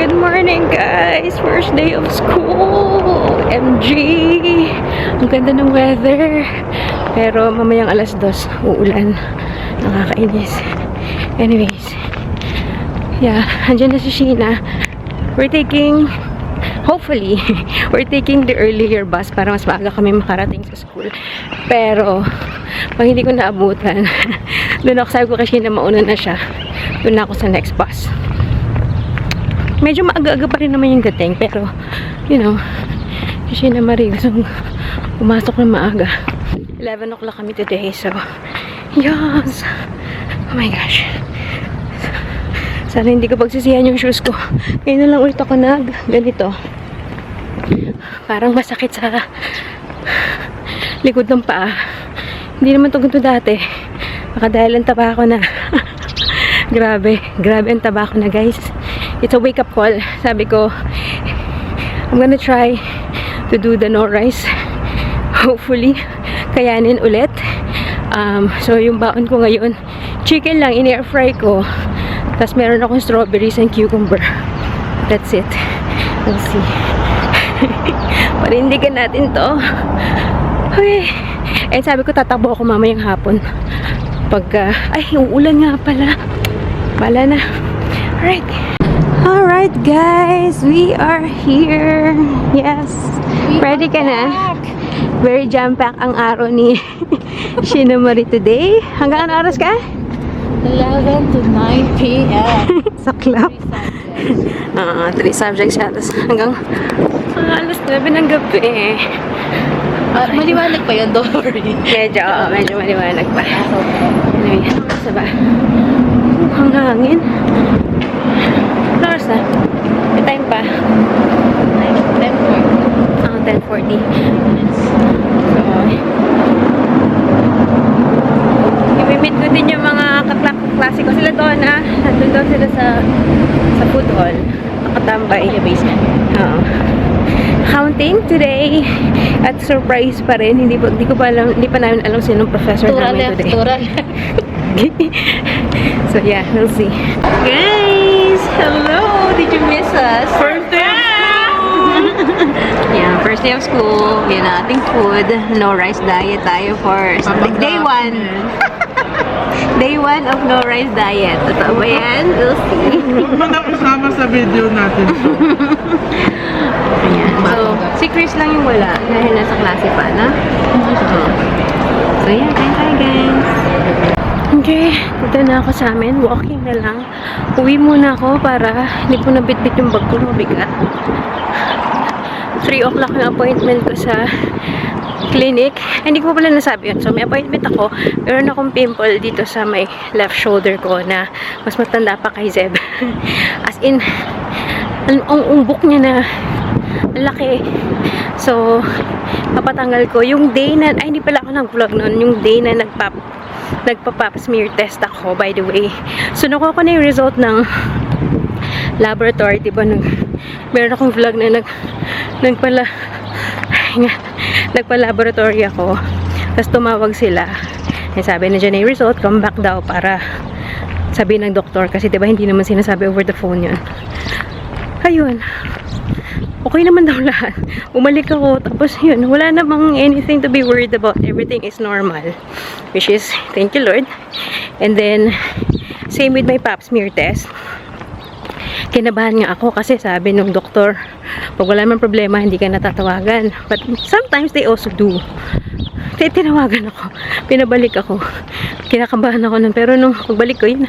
Good morning, guys! First day of school! MG! Ang ganda ng weather. Pero mamayang alas 2, uulan. Nakakainis. Anyways. Yeah, andyan na si Sheena. We're taking, hopefully, we're taking the earlier bus para mas maaga kami makarating sa school. Pero, pag hindi ko naabutan, doon ako sabi ko kay Sheena, mauna na siya. Doon na ako sa next bus. Medyo maaga-aga pa rin naman yung dating, pero, you know, kasi na Marie gusto pumasok na maaga. 11 o'clock kami today, so, yes! Oh my gosh. Sana hindi ko pagsisihan yung shoes ko. Ngayon na lang ulit ako ganito. Parang masakit sa likod ng paa. Hindi naman ito ganito dati. Baka dahil ang taba ko na. Grabe ang taba ko na, guys. It's a wake-up call. Sabi ko, I'm gonna try to do the no rice. Hopefully, kayanin ulit. So, yung baon ko ngayon, chicken lang, in-air fry ko. Tapos, meron akong strawberries and cucumber. That's it. We'll see. Parindigan natin to. Okay. And sabi ko, tatakbo ako mamayang hapon. Pagka, ay, uulan nga pala. Bala na. Alright. Alright, guys. We are here. Yes. Ready ka na? Very jam-pack ang araw ni Sheena Marie today. Hanggang ano oras ka? 11 to 9 p.m. Sa club. 3 subjects siya. Tapos hanggang alas 9 ng gabi. Maliwanag pa yan, don't worry. Medyo maliwanag pa. Anyway, sa ba? Ang hangin. Ano oras na? May time pa. 10:40. 10:40. So, i-meet ko din yung mga kaklase ko. Sila doon, nandun doon sila sa food hall. Nakatambay. Counting today. At surprise pa rin. Hindi pa namin alam sinong professor namin today. So yeah, we'll see. Guys! Hello! Did you miss us? First day of school! Yeah, first day of school. Yan ating food. No rice diet tayo for day 1. Day 1 of no rice diet. Totoo ba yan? We'll see. Huwag mo na kasama sa video natin to. Ayan. So, si Chris lang yung wala. Dahil nasa klase pa, na? So, yeah. Kain tayo, guys. Okay. Dito na ako sa amin. Walking na lang. Uwi muna ako para hindi ko nabitbit yung bag ko. Mabigat. 3 o'clock yung appointment ko sa clinic. Hindi ko pala nasabi yun. So, may appointment ako. Meron akong pimple dito sa may left shoulder ko na mas matanda pa kay Zeb. As in, ang umbok niya na laki. So, papatanggal ko. Yung day na, ay hindi pala ako nag-vlog noon. Yung day na nagpa-pap smear test ako, by the way. So, nakuha ko na yung result ng laboratory. Diba, meron akong vlog na nagpa-laboratory ako. Tapos tumawag sila. Sabi na dyan yung result, come back daw para sabihin ng doktor. Kasi diba hindi naman sinasabi over the phone yun. Ayun. Okay naman daw lahat. Umalik ako. Tapos yun, wala namang anything to be worried about. Everything is normal. Which is, thank you Lord. And then, same with my pap smear test. Kinabahan nga ako kasi sabi nung doktor, pag wala naman problema, hindi ka natatawagan. But sometimes they also do. Kaya tinawagan ako. Pinabalik ako. Kinakabahan ako nun. Pero nung pagbalik ko, yun,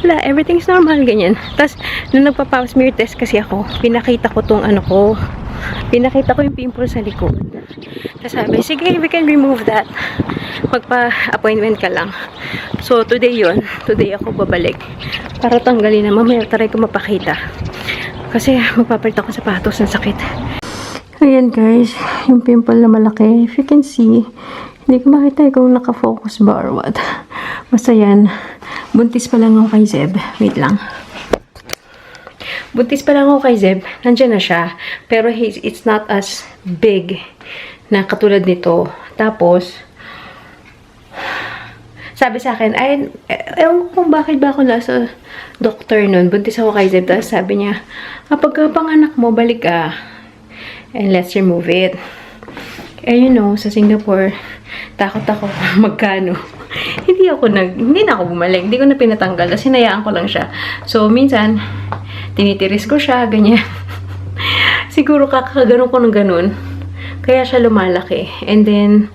wala, everything's normal, ganyan. Tapos, nung nagpa-pap smear test kasi ako, pinakita ko tong ano ko. Pinakita ko yung pimple sa likod. Tapos sabi, sige, we can remove that. Magpa-appointment ka lang. So, today yun. Today ako babalik. Para tanggalin na. Mamaya, try ko mapakita. Kasi, magpapalit ako sapatos ng sakit. Ayan guys, yung pimple na malaki. If you can see, hindi ko makita kung naka-focus ba or what. Basta yan. Buntis pa lang ako kay Zeb. Wait lang. Buntis pa lang ako kay Zeb. Nandiyan na siya. Pero it's not as big na katulad nito. Tapos, sabi sa akin, ay, ewan ko kung bakit ba ako nasa doctor nun. Buntis ako kay Zeb. Tapos sabi niya, kapag panganak mo, balik ka. And let's remove it. Eh, you know, sa Singapore, takot ako magkano. hindi na ako bumalik. Hindi ko na pinatanggal. Kasi hinayaan ko lang siya. So, minsan, tinitiris ko siya, ganyan. Siguro kakaganon ko ng ganun. Kaya siya lumalaki. And then,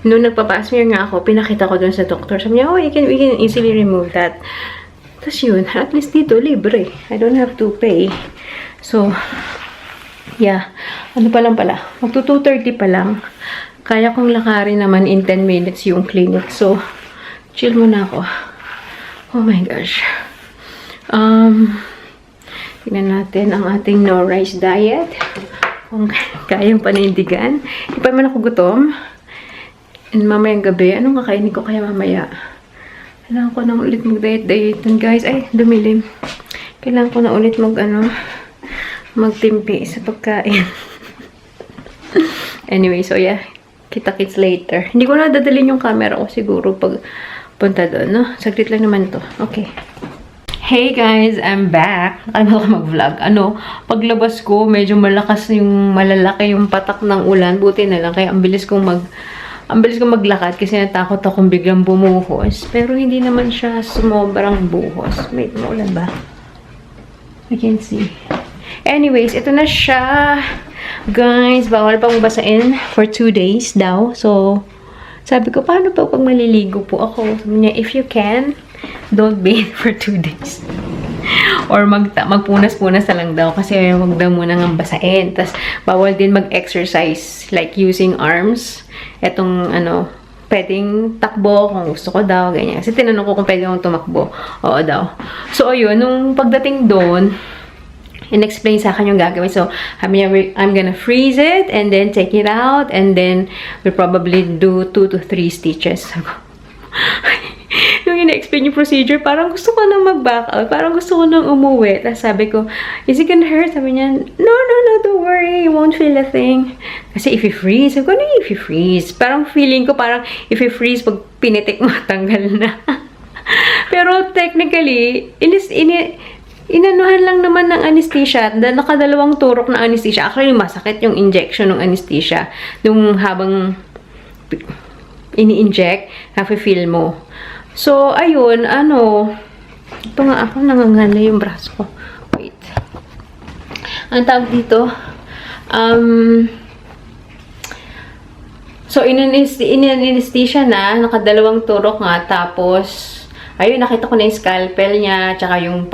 nung nagpa-pap-smear nga ako, pinakita ko dun sa doktor. Sabi niya, oh, we can easily remove that. Tapos yun, at least dito, libre. I don't have to pay. So, yeah. Ano pa lang pala? Magto 2:30 pa lang. Kaya kong lakarin naman in 10 minutes yung clinic. So, chill muna ako. Oh my gosh. Tingnan natin ang ating no rice diet. Kung kayang panindigan. Di pa man ako gutom. And mamayang gabi, anong kakainin ko kaya mamaya? Kailangan ko na ulit mag-diet. And guys, ay, dumilim. Kailangan ko na ulit magtimpi sa pagkain. Anyway, so yeah. Kita-kits later. Hindi ko na dadalhin yung camera ko siguro pag punta doon, no? Saglit lang naman to. Okay. Hey guys, I'm back. Nakalimutan ko mag-vlog. Paglabas ko, medyo malalaki yung patak ng ulan. Buti na lang. Kaya ang bilis kong maglakad kasi natakot akong biglang bumuhos. Pero hindi naman siya sumobrang buhos. Wait, maulan ba? I can see. Anyways, ito na siya. Guys, bawal pang basain for 2 days daw. So, sabi ko, paano pa pag maliligo po ako? Sabi niya, if you can, don't bathe for 2 days. Or magpunas-punas na lang daw kasi wag daw muna nga basain. Tapos, bawal din mag-exercise like using arms. Etong, pwedeng takbo kung gusto ko daw, ganyan. Kasi tinanong ko kung pwede akong tumakbo. Oo daw. So, ayun, nung pagdating doon, in-explain sa akin yung gagawin. So, I'm gonna freeze it and then take it out and then we'll probably do 2 to 3 stitches. Nung in-explain yung procedure, parang gusto ko nang mag-back out. Parang gusto ko nang umuwi. Tapos sabi ko, is it gonna hurt? Sabi niya, no, don't worry. You won't feel a thing. Kasi if you freeze, sabi ko, ano if you freeze? Parang feeling ko, parang if you freeze, pag pinitik mo, tanggal na. Pero technically, inanuhan lang naman ng anesthesia. Nakadalawang turok na anesthesia. Actually, masakit yung injection ng anesthesia. Nung habang ini-inject, nafe-feel mo. So, ayun, ito nga ako, nangangana yung braso ko. Wait. Ang tawag dito, so, in-anesthesia na, nakadalawang turok nga, tapos, ayun, nakita ko na yung scalpel niya, tsaka yung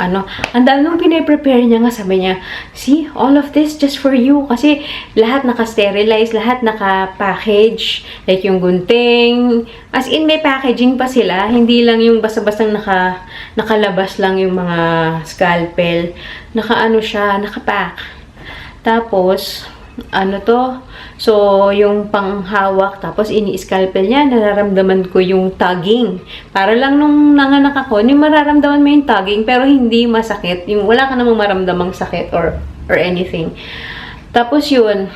ang dami nung pinaprepare niya nga, sabi niya, see, all of this just for you. Kasi lahat naka-sterilize, lahat naka-package, like yung gunting, as in may packaging pa sila, hindi lang yung basta-bastang nakalabas lang yung mga scalpel. Naka-pack. Tapos, so, yung panghawak, tapos ini-scalpel niya, nararamdaman ko yung tugging. Para lang nung nanganak ako, yung mararamdaman mo yung tugging, pero hindi masakit. Yung wala ka namang maramdamang sakit or anything. Tapos yun,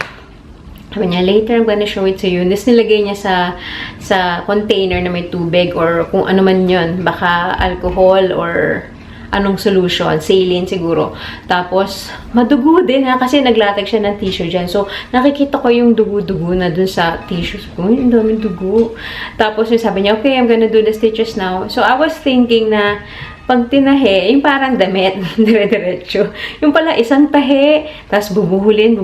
sabi niya, later I'm gonna show it to you. Tapos nilagay niya sa container na may tubig or kung ano man yun. Baka alcohol or anong solution, saline siguro. Tapos, madugo din ha, kasi naglatag siya ng tissue dyan. So, nakikita ko yung dugo-dugo na dun sa tissues ko. Yung daming dugo. Tapos, yung sabi niya, okay, I'm gonna do the stitches now. So, I was thinking na, pag tinahe, yung parang damit, dire-diretso. Yung pala, isang tahe, tapos bubuhulin,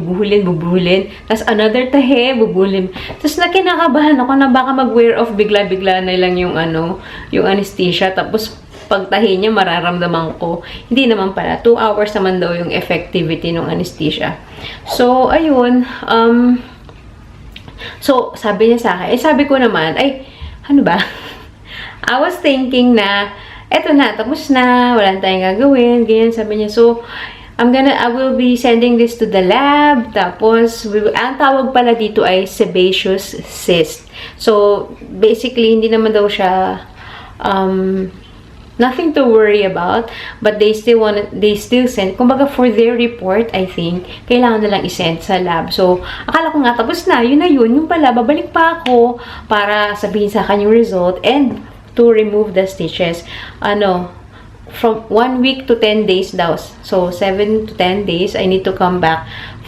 tapos another tahe, bubuhulin. Tapos nakinakabahan ako na baka mag-wear off bigla-bigla na lang yung yung anesthesia. Tapos, pagtahi niya, mararamdaman ko. Hindi naman pala. 2 hours naman daw yung effectivity ng anesthesia. So, ayun. So, sabi niya sa akin. Sabi ko naman, ano ba? I was thinking na, eto na, tapos na, wala tayong gagawin, ganyan, sabi niya. So, I will be sending this to the lab. Tapos, ang tawag pala dito ay sebaceous cyst. So, basically, hindi naman daw siya, nothing to worry about, but they still send, kumbaga for their report, I think, kailangan na lang isend sa lab. So, akala ko nga, tapos na, yun na yun, yung pala, babalik pa ako para sabihin sa akin yung result, and to remove the stitches. From 1 week to 10 days daw. So, 7 to 10 days, I need to come back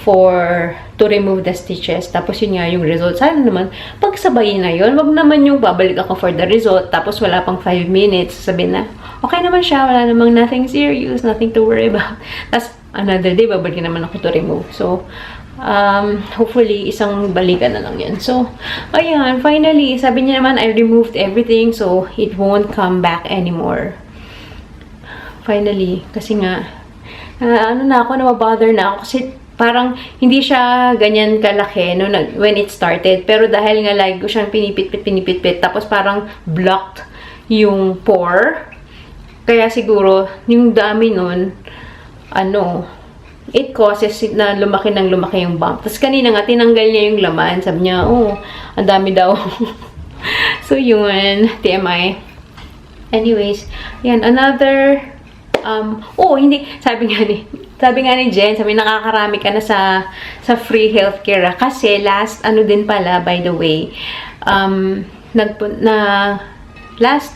to remove the stitches. Tapos, yun nga yung result. Sana naman, pagsabayin na yun, wag naman yung babalik ako for the result, tapos wala pang 5 minutes, sabihin na, okay naman siya, wala namang nothing serious, nothing to worry about. Tapos, another day, babalikin naman ako to remove. So, hopefully, isang balikan na lang yun. So, ayan, finally, sabi niya naman, I removed everything, so it won't come back anymore. Finally, kasi nga, nababother na ako kasi parang hindi siya ganyan kalaki no, when it started. Pero dahil nga like ko siyang pinipit, tapos parang blocked yung pore. Kaya siguro, yung dami nun, it causes na lumaki yung bump. Tapos kanina nga, tinanggal niya yung laman. Sabi niya, ang dami daw. So, yun, TMI. Anyways, yan, another... hindi. Sabi nga ni Jen, nakakarami ka na sa free healthcare. Kasi last, din pala, by the way, last,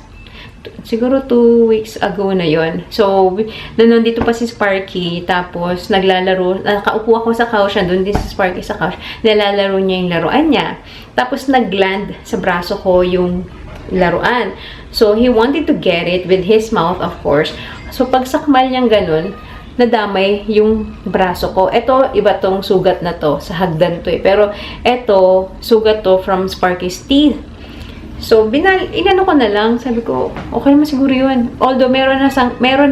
siguro 2 weeks ago na yon. So, nandito pa si Sparky, tapos nakaupo ako sa couch, nandun din si Sparky sa couch, nalalaro niya yung laruan niya. Tapos, nagland sa braso ko yung laruan. So, he wanted to get it with his mouth, of course. So, pag sakmal niyang ganun, nadamay yung braso ko. Ito, iba tong sugat na to. Sa hagdan to eh. Pero, ito, sugat to from Sparky's teeth. So, inano ko na lang. Sabi ko, okay naman siguro yun. Although, meron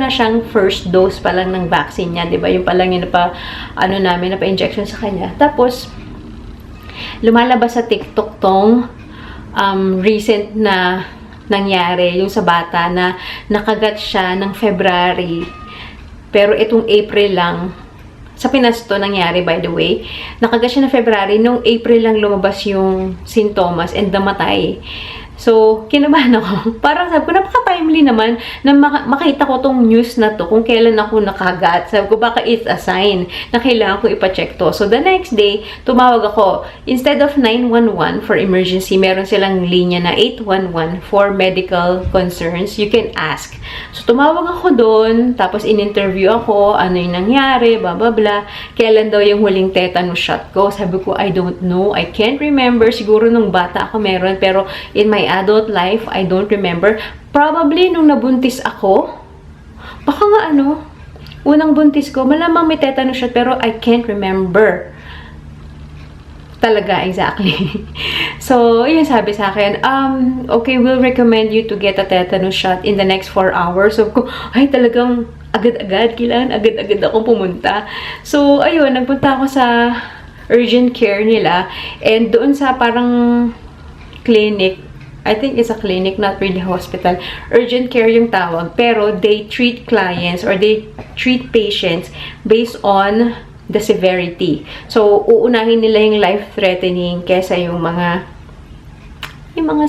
na siyang first dose pa lang ng vaccine niya. Diba? Yung pa lang yung napa-injection sa kanya. Tapos, lumalabas sa TikTok tong recent na nangyari, yung sa bata na nakagat siya ng February. Pero itong April lang, sa Pinas to nangyari by the way, nakagat siya ng February, nung April lang lumabas yung sintomas and namatay. So, kinabahan ako. Parang sabi ko, napaka-timely naman na makita ko tong news na to kung kailan ako nakagat. Sabi ko, baka it's a sign na kailangan ko ipacheck to. So, the next day, tumawag ako. Instead of 911 for emergency, meron silang linya na 811 for medical concerns. You can ask. So, tumawag ako doon, tapos in-interview ako, ano yung nangyari, blah, blah, blah. Kailan daw yung huling tetanus shot ko? Sabi ko, I don't know. I can't remember. Siguro nung bata ako meron, pero in my adult life, I don't remember. Probably, nung nabuntis ako, baka nga unang buntis ko, malamang may tetanus shot, pero I can't remember. Talaga, exactly. So, yun sabi sa akin, okay, we'll recommend you to get a tetanus shot in the next 4 hours. So, ay, talagang agad-agad, kailangan agad-agad akong pumunta. So, ayun, nagpunta ako sa urgent care nila, and doon sa parang clinic, I think it's a clinic, not really hospital. Urgent care yung tawag. Pero they treat clients or they treat patients based on the severity. So, uunahin nila yung life-threatening kesa yung mga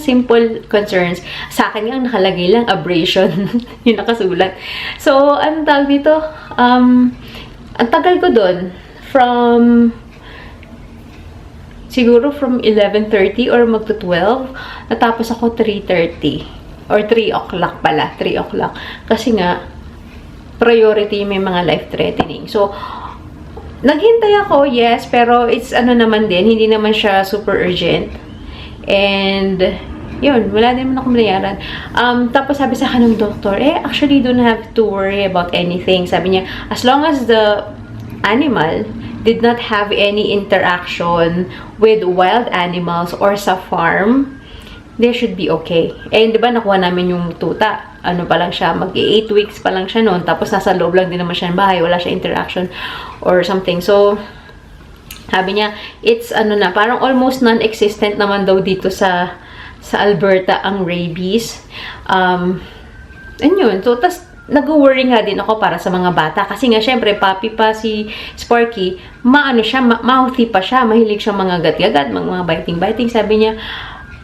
simple concerns. Sa akin yung nakalagay lang, abrasion. Yung nakasulat. So, anong tawag dito? Ang tagal ko dun. Siguro from 11:30 or magto 12. Natapos ako 3:30. Or 3 o'clock pala. 3 o'clock. Kasi nga, priority may mga life-threatening. So, naghintay ako, yes. Pero it's naman din. Hindi naman siya super urgent. And, yun. Wala din naman ako binayaran. Tapos sabi sa akin ng doktor, actually, you don't have to worry about anything. Sabi niya, as long as the animal did not have any interaction with wild animals or sa farm, they should be okay. And diba nakuha namin yung tuta. Pa lang siya, mag-8 weeks pa lang siya noon. Tapos nasa loob lang din naman siya ng bahay. Wala siya interaction or something. So, sabi niya, it's parang almost non-existent naman daw dito sa Alberta ang rabies. And yun. So, nag-worry nga din ako para sa mga bata. Kasi nga, syempre, papi pa si Sparky, mouthy pa siya. Mahilig siya mga gat-gagat, mga biting-biting. Sabi niya,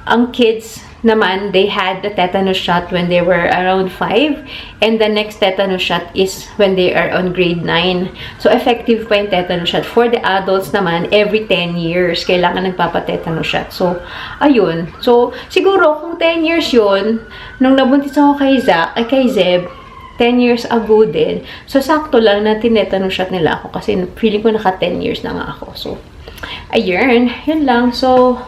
ang kids naman, they had the tetanus shot when they were around 5. And the next tetanus shot is when they are on grade 9. So, effective pa yung tetanus shot. For the adults naman, every 10 years, kailangan nagpapa-tetanus shot. So, ayun. So, siguro, kung 10 years yun, nung nabuntis ako kay Zeb, 10 years ago din. So, sakto lang na tinetanus shot nila ako kasi feeling ko naka 10 years na nga ako. So, ayun. Yun lang. So,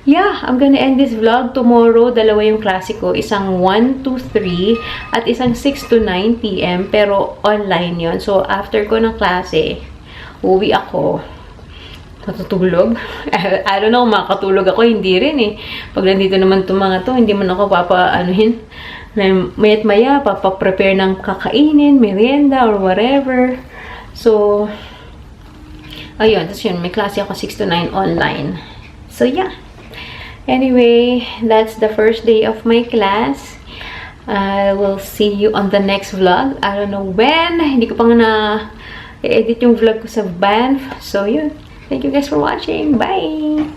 yeah, I'm gonna end this vlog. Tomorrow, dalawa yung klase ko. Isang 1 to 3 at isang 6 to 9 p.m. Pero online yon. So, after ko ng klase, uwi ako. Matutulog. I don't know, makatulog ako. Hindi rin eh. Pag nandito naman itong mga to, hindi man ako papaanuhin. Mayat maya, papaprepare ng kakainin, merienda, or whatever. So, ayun. Tapos yun, may klase ako 6 to 9 online. So, yeah. Anyway, that's the first day of my class. I will see you on the next vlog. I don't know when. Hindi ko pa nga na-edit yung vlog ko sa Banff. So, yun. Thank you guys for watching. Bye!